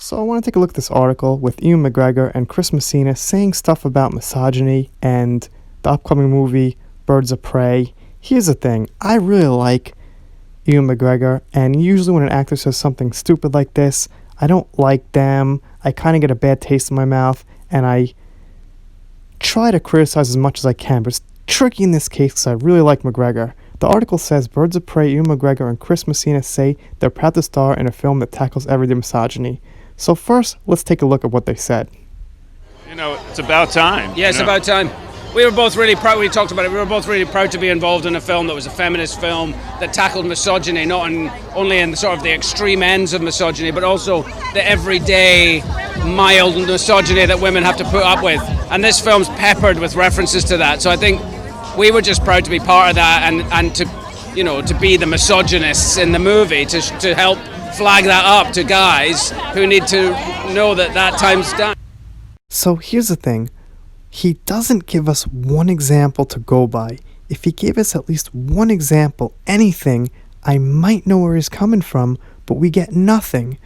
So I want to take a look at this article with Ewan McGregor and Chris Messina saying stuff about misogyny and the upcoming movie Birds of Prey. Here's the thing, I really like Ewan McGregor, and usually when an actor says something stupid like this, I don't like them. I kind of get a bad taste in my mouth, and I try to criticize as much as I can, but it's tricky in this case because I really like McGregor. The article says, Birds of Prey, Ewan McGregor and Chris Messina say they're proud to star in a film that tackles everyday misogyny. So first, let's take a look at what they said. You know, it's about time. Yeah, it's about time. We were both really proud, we talked about it, we were both really proud to be involved in a film that was a feminist film that tackled misogyny, not only in the sort of the extreme ends of misogyny, but also the everyday mild misogyny that women have to put up with. And this film's peppered with references to that. So I think we were just proud to be part of that and to be the misogynists in the movie, to help flag that up to guys who need to know that time's done. So here's the thing. He doesn't give us one example to go by. If he gave us at least one example, anything, I might know where he's coming from, but we get nothing.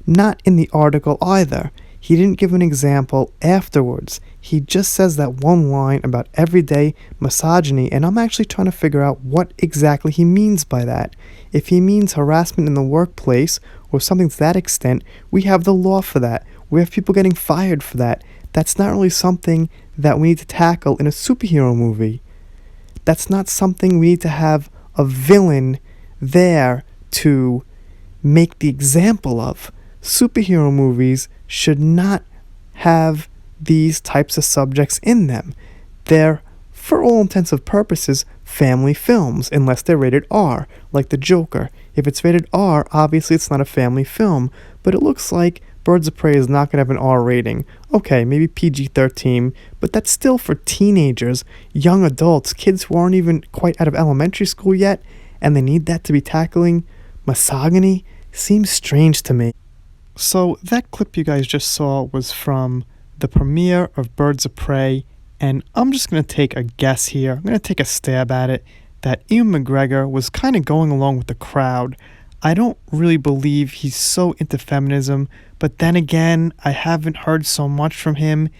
Not in the article either. He didn't give an example afterwards. He just says that one line about everyday misogyny, and I'm actually trying to figure out what exactly he means by that. If he means harassment in the workplace or something to that extent, we have the law for that. We have people getting fired for that. That's not really something that we need to tackle in a superhero movie. That's not something we need to have a villain there to make the example of. Superhero movies should not have these types of subjects in them. They're, for all intents and purposes, family films, unless they're rated R, like The Joker. If it's rated R, obviously it's not a family film, but it looks like Birds of Prey is not going to have an R rating. Okay, maybe PG-13, but that's still for teenagers, young adults, kids who aren't even quite out of elementary school yet, and they need that to be tackling misogyny? Seems strange to me. So that clip you guys just saw was from the premiere of Birds of Prey, and I'm just going to take a guess here. I'm going to take a stab at it that Ewan McGregor was kind of going along with the crowd. I don't really believe he's so into feminism, but then again, I haven't heard so much from him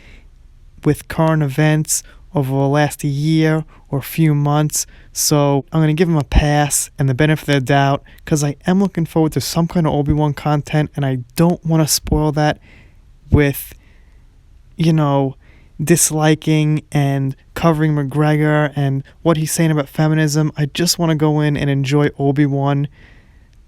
with current events over the last year or few months, so I'm going to give him a pass and the benefit of the doubt because I am looking forward to some kind of Obi-Wan content, and I don't want to spoil that with, disliking and covering McGregor and what he's saying about feminism. I just want to go in and enjoy Obi-Wan.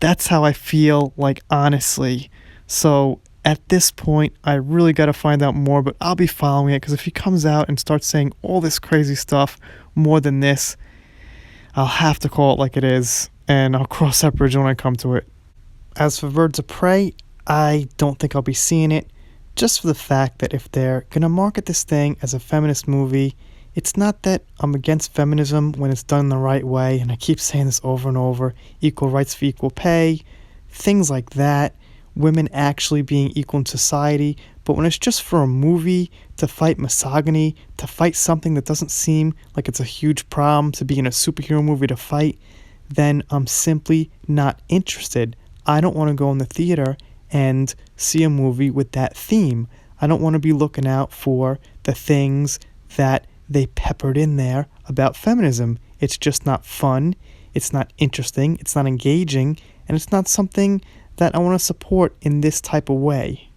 That's how I feel, honestly. So at this point, I really got to find out more, but I'll be following it because if he comes out and starts saying all this crazy stuff more than this, I'll have to call it like it is, and I'll cross that bridge when I come to it. As for Birds of Prey, I don't think I'll be seeing it, just for the fact that if they're going to market this thing as a feminist movie, it's not that I'm against feminism when it's done the right way, and I keep saying this over and over, equal rights for equal pay, things like that, women actually being equal in society, but when it's just for a movie to fight misogyny, to fight something that doesn't seem like it's a huge problem to be in a superhero movie to fight, then I'm simply not interested. I don't want to go in the theater and see a movie with that theme. I don't want to be looking out for the things that they peppered in there about feminism. It's just not fun, it's not interesting, it's not engaging, and it's not something that I want to support in this type of way.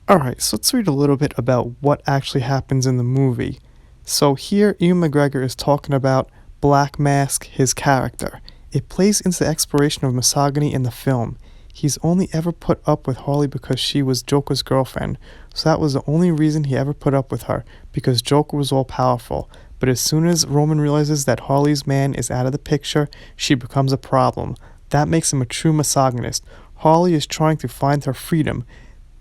Alright, so let's read a little bit about what actually happens in the movie. So here, Ewan McGregor is talking about Black Mask, his character. It plays into the exploration of misogyny in the film. He's only ever put up with Harley because she was Joker's girlfriend, so that was the only reason he ever put up with her, because Joker was all powerful. But as soon as Roman realizes that Harley's man is out of the picture, she becomes a problem. That makes him a true misogynist. Harley is trying to find her freedom.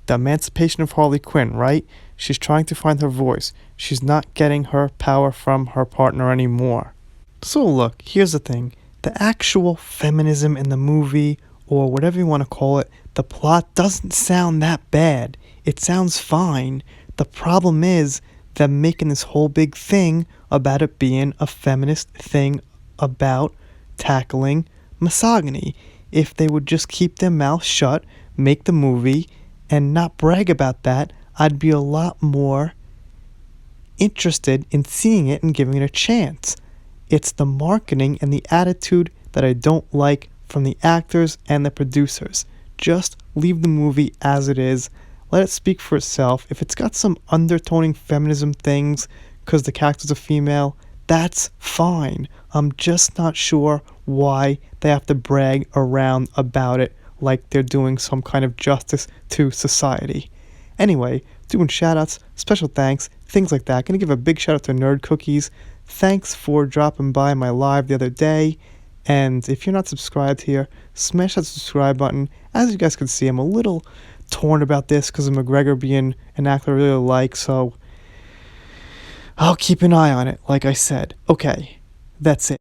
The emancipation of Harley Quinn, right? She's trying to find her voice. She's not getting her power from her partner anymore. So look, here's the thing. The actual feminism in the movie, or whatever you want to call it, the plot doesn't sound that bad. It sounds fine. The problem is them making this whole big thing about it being a feminist thing about tackling misogyny. If they would just keep their mouth shut, make the movie, and not brag about that, I'd be a lot more interested in seeing it and giving it a chance. It's the marketing and the attitude that I don't like from the actors and the producers. Just leave the movie as it is. Let it speak for itself. If it's got some undertoning feminism things because the character's a female, that's fine. I'm just not sure why they have to brag around about it like they're doing some kind of justice to society. Anyway, doing shoutouts, special thanks, things like that. Gonna give a big shout out to Nerd Cookies. Thanks for dropping by my live the other day. And if you're not subscribed here, smash that subscribe button. As you guys can see, I'm a little torn about this because of McGregor being an actor I really like, so I'll keep an eye on it, like I said. Okay, that's it.